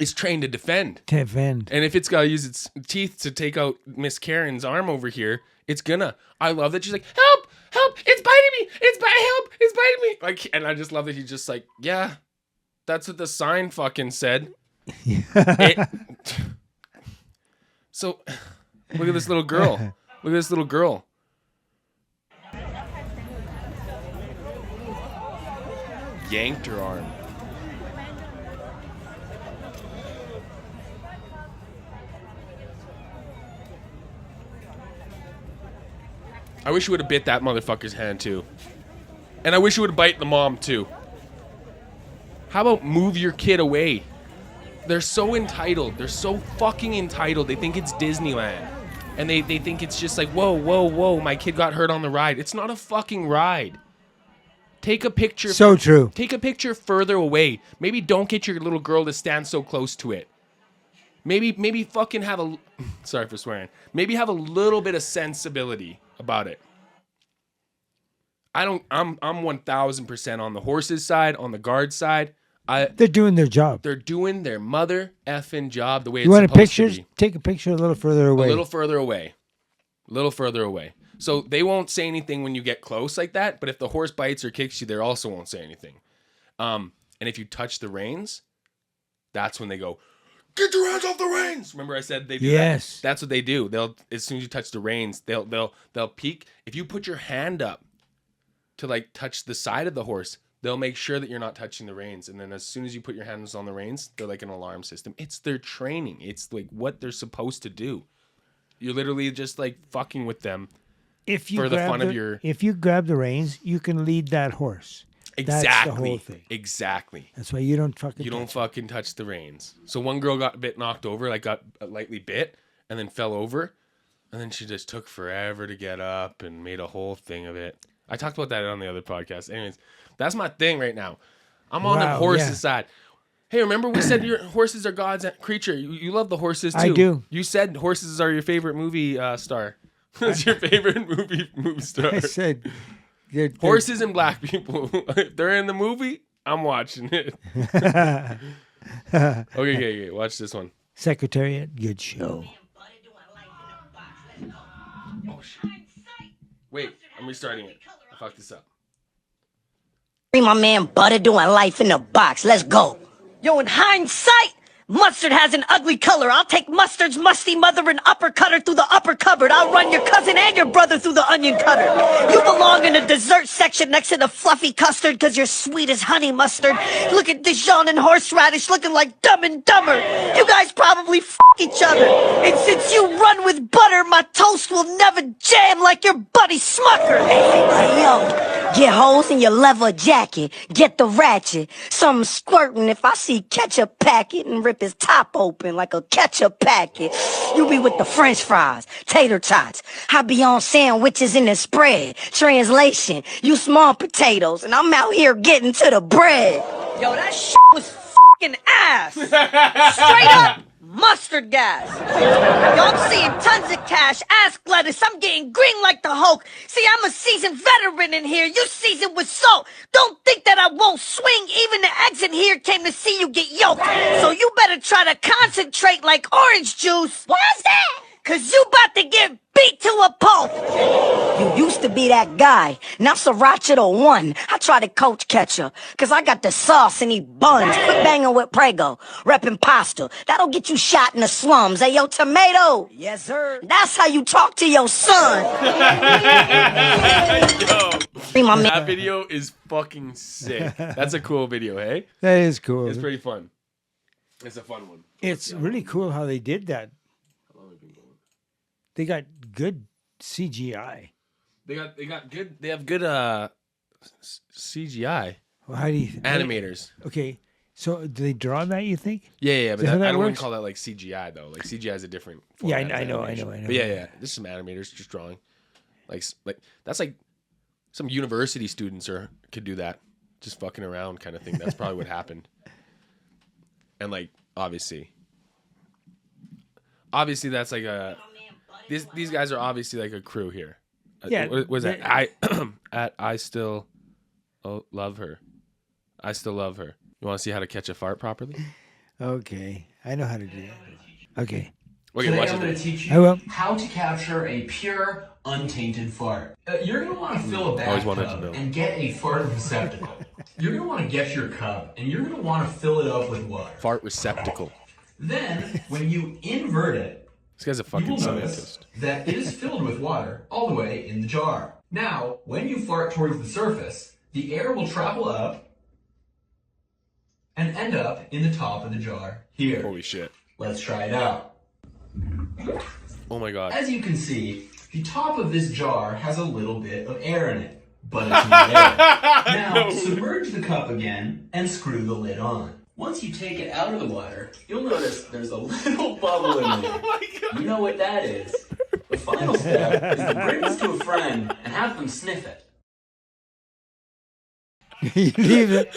Speaker 3: It's trained to defend.
Speaker 2: To defend.
Speaker 3: And if it's got to use its teeth to take out Miss Karen's arm over here, it's gonna. I love that she's like, help, help, it's biting me, help, it's biting me. Like, and I just love that he's just like, yeah, that's what the sign fucking said. So, look at this little girl. Look at this little girl. Yanked her arm. I wish you would have bit that motherfucker's hand too. And I wish you would have bite the mom too. How about move your kid away? They're so entitled. They're so fucking entitled. They think it's Disneyland. And they think it's just like, whoa, whoa, whoa, my kid got hurt on the ride. It's not a fucking ride. Take a picture.
Speaker 2: So true.
Speaker 3: Take a picture further away. Maybe don't get your little girl to stand so close to it. Maybe fucking have a, sorry for swearing. Maybe have a little bit of sensibility about it. I'm 1000% on the horse's side, on the guard side.
Speaker 2: They're doing their job.
Speaker 3: They're doing their mother effing job the way
Speaker 2: you
Speaker 3: it's
Speaker 2: want
Speaker 3: supposed
Speaker 2: pictures?
Speaker 3: to be.
Speaker 2: Take a picture a little further away.
Speaker 3: A little further away. A little further away. So they won't say anything when you get close like that, but if the horse bites or kicks you, they also won't say anything. And if you touch the reins, that's when they go, get your hands off the reins. Remember I said they do
Speaker 2: yes.
Speaker 3: that? That's what they do. They'll, as soon as you touch the reins, they'll peek. If you put your hand up to like touch the side of the horse, they'll make sure that you're not touching the reins. And then as soon as you put your hands on the reins, they're like an alarm system. It's their training. It's like what they're supposed to do. You're literally just like fucking with them for the fun of your...
Speaker 2: If you grab the reins, you can lead that horse.
Speaker 3: Exactly.
Speaker 2: That's the whole thing.
Speaker 3: Exactly.
Speaker 2: That's why you don't fucking
Speaker 3: touch the reins. So one girl got a bit knocked over, like got lightly bit, and then fell over. And then she just took forever to get up and made a whole thing of it. I talked about that on the other podcast. Anyways, that's my thing right now. I'm on the horse's side. Hey, remember we said your horses are God's creature. You love the horses too.
Speaker 2: I do.
Speaker 3: You said horses are your favorite movie star. That's your favorite movie star.
Speaker 2: I said
Speaker 3: horses and black people. If they're in the movie, I'm watching it. Okay, watch this one.
Speaker 2: Secretariat, good show.
Speaker 3: Oh shit! Wait, I'm restarting it. I fucked this up.
Speaker 7: My man Butter doing life in the box. Let's go. Yo, in hindsight, Mustard has an ugly color. I'll take Mustard's musty mother and uppercut her through the upper cupboard. I'll run your cousin and your brother through the onion cutter. You belong in the dessert section next to the fluffy custard because you're sweet as honey mustard. Look at Dijon and horseradish looking like Dumb and Dumber. You guys probably f*** each other. And since you run with butter, my toast will never jam like your buddy Smucker. Hey, yo, get holes in your leather jacket. Get the ratchet. Something squirting if I see ketchup packet and rip his top open like a ketchup packet. You be with the french fries, tater tots. I be on sandwiches in the spread. Translation, you small potatoes and I'm out here getting to the bread. Yo, that shit was fucking ass. Straight up mustard gas. Yo, I'm seeing tons of cash. Ask lettuce. I'm getting green like the Hulk. See, I'm a seasoned veteran in here. You seasoned with salt. Don't think that I won't swing. Even the eggs in here came to see you get yoked. So you better try to concentrate like orange juice. Why's that? Cause you about to get beat to a pulp. You used to be that guy. Now Sriracha the one. I try to coach catcher. Cause I got the sauce in these buns. Quit banging with Prego. Reppin' pasta. That'll get you shot in the slums. Hey, yo, tomato. Yes, sir. That's how you talk to your son.
Speaker 3: Yo, that video is fucking sick. That's a cool video, hey?
Speaker 2: That is cool.
Speaker 3: It's pretty fun. It's a fun one.
Speaker 2: It's really cool how they did that. They got good CGI.
Speaker 3: They got good. They have good CGI.
Speaker 2: Well, how do you
Speaker 3: animators?
Speaker 2: Okay, so do they draw that? You think?
Speaker 3: Yeah. But
Speaker 2: Is that how
Speaker 3: I
Speaker 2: that
Speaker 3: don't want
Speaker 2: works?
Speaker 3: to call that like CGI though. Like CGI is a different.
Speaker 2: Yeah,
Speaker 3: format of
Speaker 2: I know.
Speaker 3: animation. But yeah. There's some animators just drawing. Like that's like some university students could do that, just fucking around kind of thing. That's probably what happened. And like obviously that's like a. These guys are obviously like a crew here.
Speaker 2: Yeah.
Speaker 3: What was that? I still love her. I still love her. You want to see how to catch a fart properly?
Speaker 2: Okay, I know how to do that. Okay.
Speaker 3: Okay, watch
Speaker 8: I'm going to
Speaker 3: it.
Speaker 8: teach
Speaker 2: I will.
Speaker 8: you how to capture a pure, untainted fart. You're going to want to fill a
Speaker 3: Always wanted to know.
Speaker 8: bathtub and get a fart receptacle. You're going to want to get your cup and you're going to want to fill it up with water.
Speaker 3: Fart receptacle.
Speaker 8: Then, when you invert it,
Speaker 3: This guy's a
Speaker 8: you
Speaker 3: fucking
Speaker 8: will notice
Speaker 3: scientist.
Speaker 8: that it is filled with water all the way in the jar. Now, when you fart towards the surface, the air will travel up and end up in the top of the jar here.
Speaker 3: Holy shit.
Speaker 8: Let's try it out.
Speaker 3: Oh my god.
Speaker 8: As you can see, the top of this jar has a little bit of air in it, but it's not air. Now, submerge the cup again and screw the lid on. Once you take it out of the water, you'll notice there's a little bubble in there.
Speaker 3: Oh my god.
Speaker 8: You know what that is. The final step is to bring this to a friend and have them sniff it.
Speaker 2: You leave it.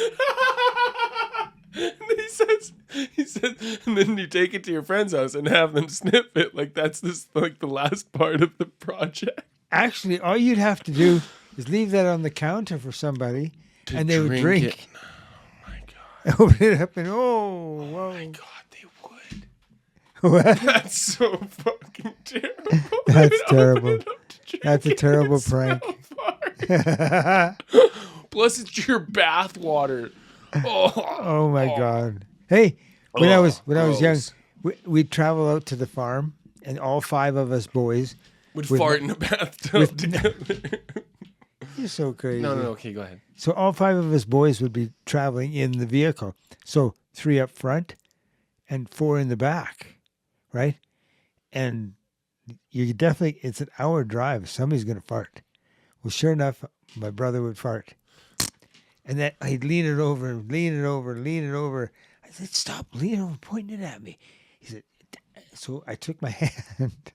Speaker 3: He says, and then you take it to your friend's house and have them sniff it. Like that's the last part of the project.
Speaker 2: Actually, all you'd have to do is leave that on the counter for somebody, and they would drink.
Speaker 3: It. Oh my god.
Speaker 2: Open it up and whoa.
Speaker 3: Oh my god, they would.
Speaker 2: What?
Speaker 3: That's so fucking terrible.
Speaker 2: That's terrible. That's a terrible prank.
Speaker 3: Plus, it's your bath water.
Speaker 2: Oh my god. Hey, when I was young,
Speaker 3: gross.
Speaker 2: we'd travel out to the farm, and all 5 of us boys
Speaker 3: Would
Speaker 2: with-
Speaker 3: fart in a bathtub together.
Speaker 2: You're so crazy.
Speaker 3: No. Okay, go ahead.
Speaker 2: So all 5 of us boys would be traveling in the vehicle. So 3 up front and 4 in the back, right? And you definitely, it's an hour drive. Somebody's going to fart. Well, sure enough, my brother would fart. And then I'd lean it over. I said, stop leaning over, pointing it at me. He said, so I took my hand.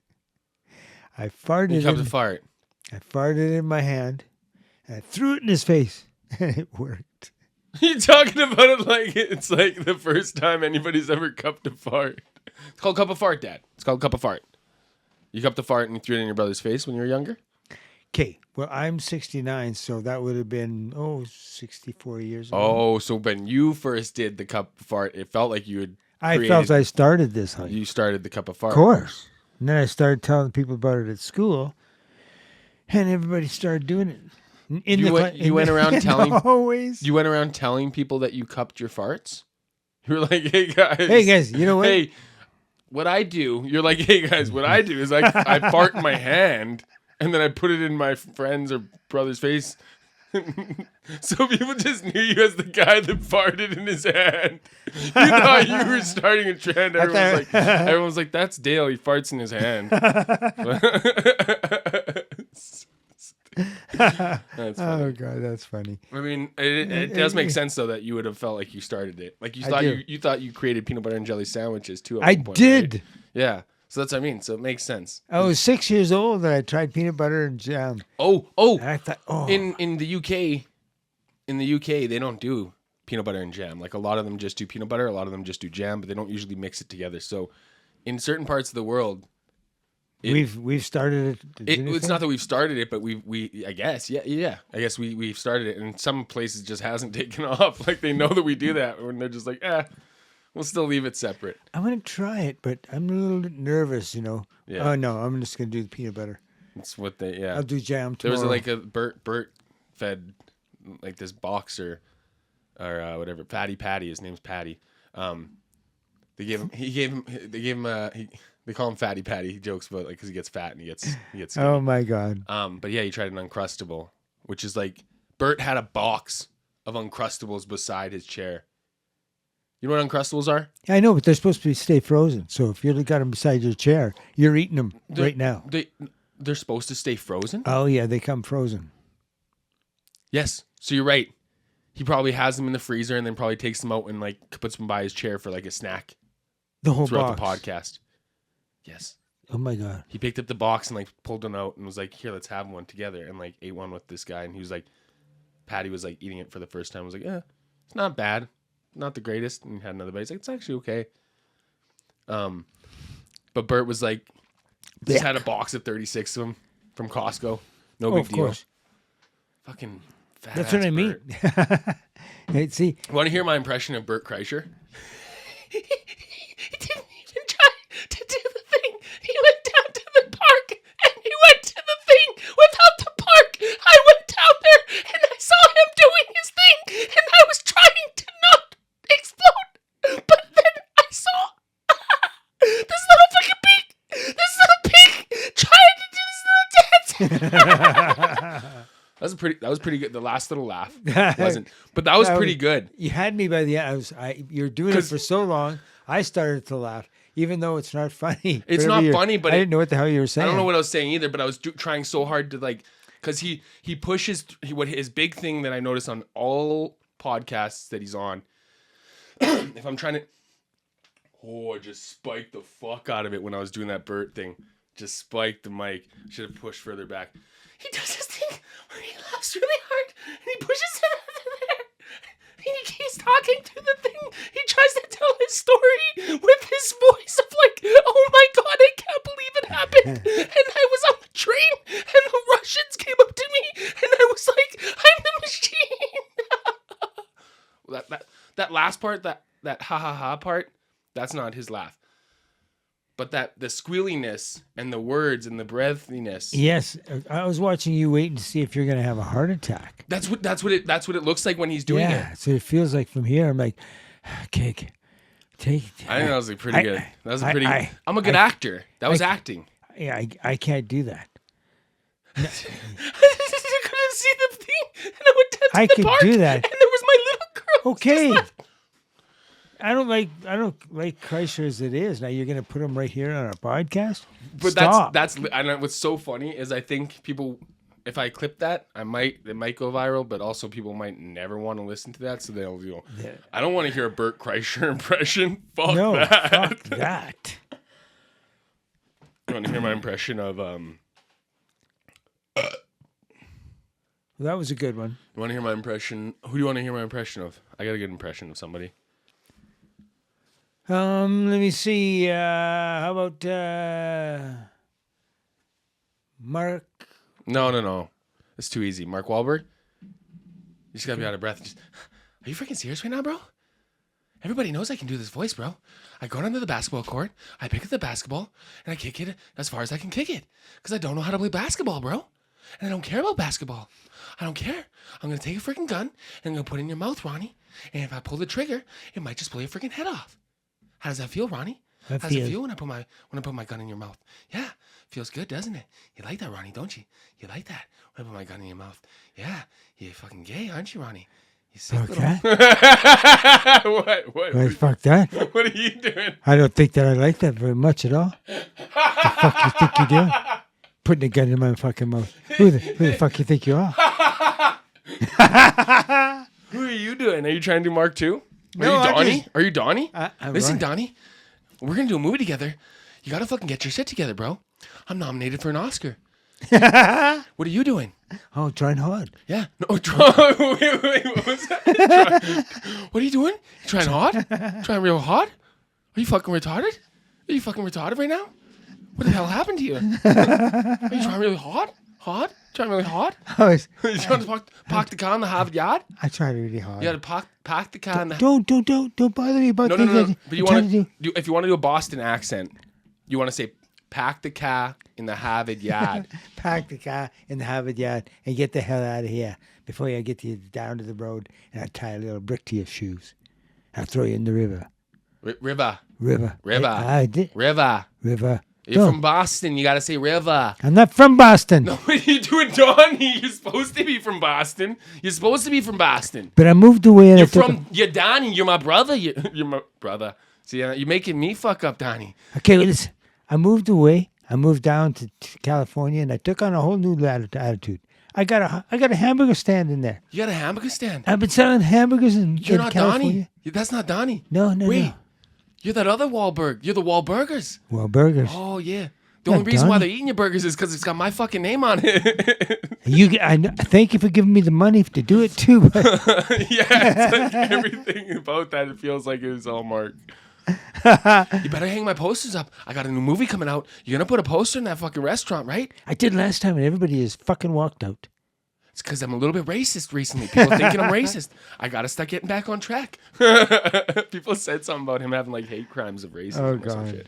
Speaker 2: I farted
Speaker 3: You come
Speaker 2: in,
Speaker 3: to fart.
Speaker 2: I farted in my hand. And I threw it in his face. And it worked.
Speaker 3: You're talking about it like it's like the first time anybody's ever cupped a fart. It's called cup of fart, Dad. It's called cup of fart. You cupped a fart and you threw it in your brother's face when you were younger?
Speaker 2: Okay, well, I'm 69, so that would have been, 64 years ago.
Speaker 3: Oh, so when you first did the cup of fart, it felt like you had
Speaker 2: I felt I started this, honey.
Speaker 3: You started the cup of fart.
Speaker 2: Of course. And then I started telling people about it at school, and everybody started doing it.
Speaker 3: You went around telling
Speaker 2: always.
Speaker 3: You went around telling people that you cupped your farts? You were like, hey guys,
Speaker 2: you know what?
Speaker 3: Hey, what I do? You're like, hey guys, what I do is I fart in my hand and then I put it in my friend's or brother's face. So people just knew you as the guy that farted in his hand. You thought you were starting a trend. Everyone's like, that's Dale. He farts in his hand. That's funny.
Speaker 2: Oh God, that's funny.
Speaker 3: I mean, it does make sense though that you would have felt like you started it. Like you thought you created peanut butter and jelly sandwiches too.
Speaker 2: I did.
Speaker 3: Right? Yeah. So that's what I mean. So it makes sense.
Speaker 2: I was 6 years old and I tried peanut butter and jam.
Speaker 3: Oh.
Speaker 2: And I thought,
Speaker 3: In the UK, they don't do peanut butter and jam. Like a lot of them just do peanut butter, a lot of them just do jam, but they don't usually mix it together. So in certain parts of the world,
Speaker 2: we've started it.
Speaker 3: It's not that we've started it, but we I guess yeah. I guess we've started it, and some places just hasn't taken off. Like they know that we do that, and they're just like, we'll still leave it separate.
Speaker 2: I'm gonna try it, but I'm a little bit nervous.
Speaker 3: Yeah.
Speaker 2: Oh no, I'm just gonna do the peanut butter.
Speaker 3: That's what they. Yeah.
Speaker 2: I'll do jam tomorrow.
Speaker 3: There was like a Bert fed like this boxer or whatever, Patty. His name's Patty. They call him Fatty Patty. He jokes about because he gets fat and he gets skinny.
Speaker 2: Oh my God.
Speaker 3: But yeah, he tried an Uncrustable, which is like Bert had a box of Uncrustables beside his chair. You know what Uncrustables are?
Speaker 2: I know, but they're supposed to stay frozen. So if you've got them beside your chair, you're eating them right now.
Speaker 3: They're supposed to stay frozen?
Speaker 2: Oh yeah, they come frozen.
Speaker 3: Yes. So you're right. He probably has them in the freezer and then probably takes them out and like puts them by his chair for like a snack.
Speaker 2: The whole
Speaker 3: throughout
Speaker 2: box.
Speaker 3: the podcast. Yes.
Speaker 2: Oh my God.
Speaker 3: He picked up the box and like pulled one out and was like, "Here, let's have one together." And like ate one with this guy, and he was like, Patty was like eating it for the first time. I was like, it's not bad, not the greatest. And he had another bite. He's like, it's actually okay. But Bert was like, just had a box of 36 of them from Costco. No big deal. Course. Fucking fat.
Speaker 2: That's what I mean. Hey, see,
Speaker 3: want to hear my impression of Bert Kreischer?
Speaker 9: He didn't even try to do the thing. He went down to the park and he went to the thing without the park. I went down there and I saw him doing his thing and I was trying to not explode. But then I saw this little fucking pig trying to do this little dance.
Speaker 3: That was pretty good. The last little laugh wasn't, but that was pretty good.
Speaker 2: You had me by the end. You're doing it for so long. I started to laugh, even though it's not funny.
Speaker 3: It's not funny, but
Speaker 2: I didn't know what the hell you were saying.
Speaker 3: I don't know what I was saying either, but I was trying so hard to like, because he pushes what his big thing that I notice on all podcasts that he's on. If I'm trying to, I just spiked the fuck out of it when I was doing that Bert thing. Just spiked the mic. Should have pushed further back.
Speaker 9: He does his thing where he laughs really hard and he pushes it out of there. He's talking to the thing. He tries to tell his story with his voice of like, oh my God, I can't believe it happened. And I was on the train and the Russians came up to me and I was like, I'm the machine.
Speaker 3: that last part, that ha ha ha part, that's not his laugh. But the squealiness and the words and the breathiness.
Speaker 2: Yes, I was watching you waiting to see if you're going to have a heart attack.
Speaker 3: That's what it looks like when he's doing it.
Speaker 2: Yeah, so it feels like from here. I'm like, take.
Speaker 3: I think that was pretty good. That was pretty. I'm a good actor. That was acting.
Speaker 2: Yeah, I can't do that.
Speaker 9: No. I couldn't see the thing, and I went down to the park,
Speaker 2: do that.
Speaker 9: and there was my little girl.
Speaker 2: Okay. I don't like Kreischer as it is. Now you're going to put him right here on our podcast?
Speaker 3: But
Speaker 2: Stop.
Speaker 3: that's I know what's so funny is I think people, if I clip that, it might go viral, but also people might never want to listen to that, so they'll I don't want to hear a Bert Kreischer impression. Fuck that. You want to hear my impression of
Speaker 2: Well, that was a good one.
Speaker 3: You want to hear my impression? Who do you want to hear my impression of? I got a good impression of somebody.
Speaker 2: Let me see. How about Mark?
Speaker 3: No. It's too easy. Mark Wahlberg? You just gotta be out of breath. Are you freaking serious right now, bro? Everybody knows I can do this voice, bro. I go down to the basketball court, I pick up the basketball, and I kick it as far as I can kick it. Because I don't know how to play basketball, bro. And I don't care about basketball. I don't care. I'm gonna take a freaking gun, and I'm gonna put it in your mouth, Ronnie. And if I pull the trigger, it might just blow your freaking head off. How does that feel, Ronnie?
Speaker 2: That
Speaker 3: How does it
Speaker 2: feels-
Speaker 3: feel when I put my gun in your mouth? Yeah, feels good, doesn't it? You like that, Ronnie, don't you? You like that when I put my gun in your mouth? Yeah, you're fucking gay, aren't you, Ronnie? You sick little... What?
Speaker 2: Why fuck that?
Speaker 3: What are you doing?
Speaker 2: I don't think that I like that very much at all. The fuck you think you're doing? Putting a gun in my fucking mouth. Who the fuck you think you are?
Speaker 3: Who are you doing? Are you trying to do Mark too?
Speaker 2: No,
Speaker 3: Are you
Speaker 2: I
Speaker 3: Donnie?
Speaker 2: just-
Speaker 3: Are you Donnie?
Speaker 2: I'm
Speaker 3: Listen,
Speaker 2: Ronnie.
Speaker 3: Donnie, we're gonna do a movie together. You gotta fucking get your shit together, bro. I'm nominated for an Oscar. What are you doing?
Speaker 2: Oh, trying hard.
Speaker 3: Yeah. No, wait, what was that? What are you doing? You trying hard? Trying real hard? Are you fucking retarded? Are you fucking retarded right now? What the hell happened to you? Are you trying really hard? Hard? Trying really hard?
Speaker 2: I was-
Speaker 3: You trying to park the car in the Harvard yard?
Speaker 2: I tried really hard.
Speaker 3: You gotta park the car in the...
Speaker 2: Don't bother me about
Speaker 3: No.
Speaker 2: things that
Speaker 3: But you
Speaker 2: I'm trying
Speaker 3: want
Speaker 2: to
Speaker 3: to
Speaker 2: do.
Speaker 3: if you want to do a Boston accent, you want to say pack the car in the Harvard yard.
Speaker 2: Park the car in the Harvard yard and get the hell out of here before I get you down to the road and I tie a little brick to your shoes. I'll throw you in the river.
Speaker 3: River.
Speaker 2: River.
Speaker 3: River.
Speaker 2: I did.
Speaker 3: River.
Speaker 2: River.
Speaker 3: You're
Speaker 2: Don't.
Speaker 3: from Boston. You gotta say river.
Speaker 2: I'm not from Boston,
Speaker 3: No, what are you doing, Donnie? You're supposed to be from Boston. You're supposed to be from Boston.
Speaker 2: but I moved away and
Speaker 3: You're
Speaker 2: I took
Speaker 3: from... You're Donnie. You're my brother. You're my brother. See, you're making me fuck up, Donnie.
Speaker 2: Okay, well, listen. I moved away. I moved down to California and I took on a whole new attitude. I got a hamburger stand in there.
Speaker 3: You got a hamburger stand.
Speaker 2: I've been selling hamburgers in
Speaker 3: You're not
Speaker 2: California.
Speaker 3: Donnie. That's not Donnie.
Speaker 2: No.
Speaker 3: Wait. You're that other Wahlberg. You're the Wahlburgers.
Speaker 2: Well, burgers.
Speaker 3: Oh, yeah. The
Speaker 2: Not
Speaker 3: only reason why
Speaker 2: Donnie.
Speaker 3: they're eating your burgers is because it's got my fucking name on it.
Speaker 2: Thank you for giving me the money to do it too. But
Speaker 3: Yeah, it's like everything about that. It feels like it's all Mark. You better hang my posters up. I got a new movie coming out. You're gonna put a poster in that fucking restaurant, right?
Speaker 2: I did last time and everybody has fucking walked out.
Speaker 3: It's because I'm a little bit racist recently. People thinking I'm racist. I gotta start getting back on track. People said something about him having like hate crimes of racism or some
Speaker 2: God.
Speaker 3: shit.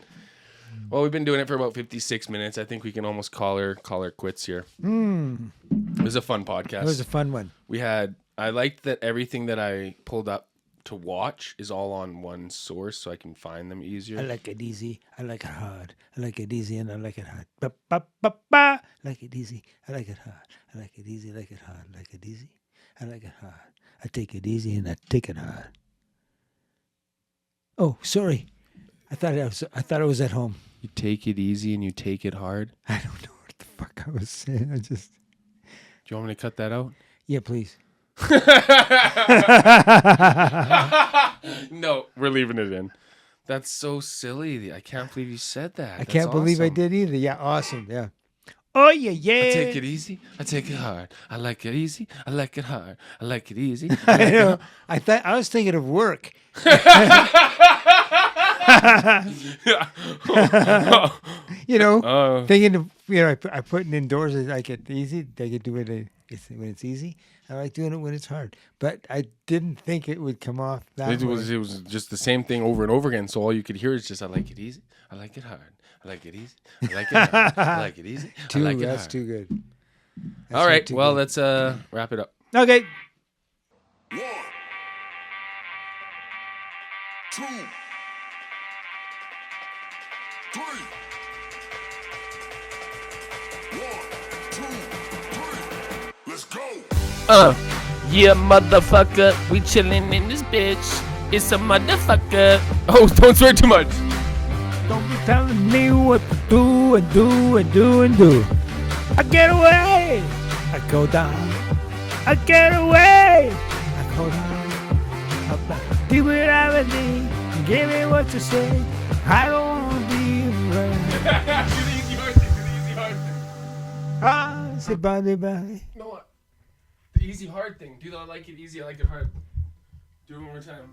Speaker 3: Well, we've been doing it for about 56 minutes. I think we can almost call her quits here. It was a fun podcast.
Speaker 2: It was a fun one.
Speaker 3: I liked that everything that I pulled up to watch is all on one source, so I can find them easier.
Speaker 2: I like it easy. I like it hard. I like it easy and I like it hard. Ba, ba, ba, ba. I like it easy. I like it hard. I like it easy. I like it hard. I like it easy. I like it hard. I take it easy and I take it hard. Oh, sorry. I thought I was at home.
Speaker 3: You take it easy and you take it hard.
Speaker 2: I don't know what the fuck I was saying.
Speaker 3: Do you want me to cut that out?
Speaker 2: Yeah, please.
Speaker 3: No, we're leaving it in. That's so silly. I can't believe you said that.
Speaker 2: I can't believe I
Speaker 3: awesome.
Speaker 2: did either. Yeah, awesome. Yeah. Oh yeah, yeah.
Speaker 3: I take it easy. I take it hard. I like it easy. I like it hard. I like it easy.
Speaker 2: I know. I was thinking of work. You know, thinking of, I put it indoors. I like it easy. I could do it when it's easy. I like doing it when it's hard. But I didn't think it would come off that
Speaker 3: It
Speaker 2: way.
Speaker 3: was just the same thing over and over again. So all you could hear is just, I like it easy. I like it hard. I like it easy. I like it hard. I like it easy. I like it
Speaker 2: That's
Speaker 3: hard.
Speaker 2: too good. That's
Speaker 3: All
Speaker 2: not
Speaker 3: right.
Speaker 2: too
Speaker 3: Well,
Speaker 2: good.
Speaker 3: let's wrap it up.
Speaker 2: Okay.
Speaker 1: 1, 2, 3. 1, 2, 3. Let's go.
Speaker 9: Yeah, motherfucker, we chillin' in this bitch. It's a motherfucker.
Speaker 3: Oh, don't swear too much.
Speaker 2: Don't be telling me what to do and do and do and do. I get away. I go down. I get away. I go down. Up back. People have me. Give me what you say. I don't want to be afraid.
Speaker 3: Do the easy hard thing. Do the easy hard thing.
Speaker 2: Ah, say bye, bye.
Speaker 3: No, what? The easy hard thing. Do the I like it easy. I like it hard. Do it one more time.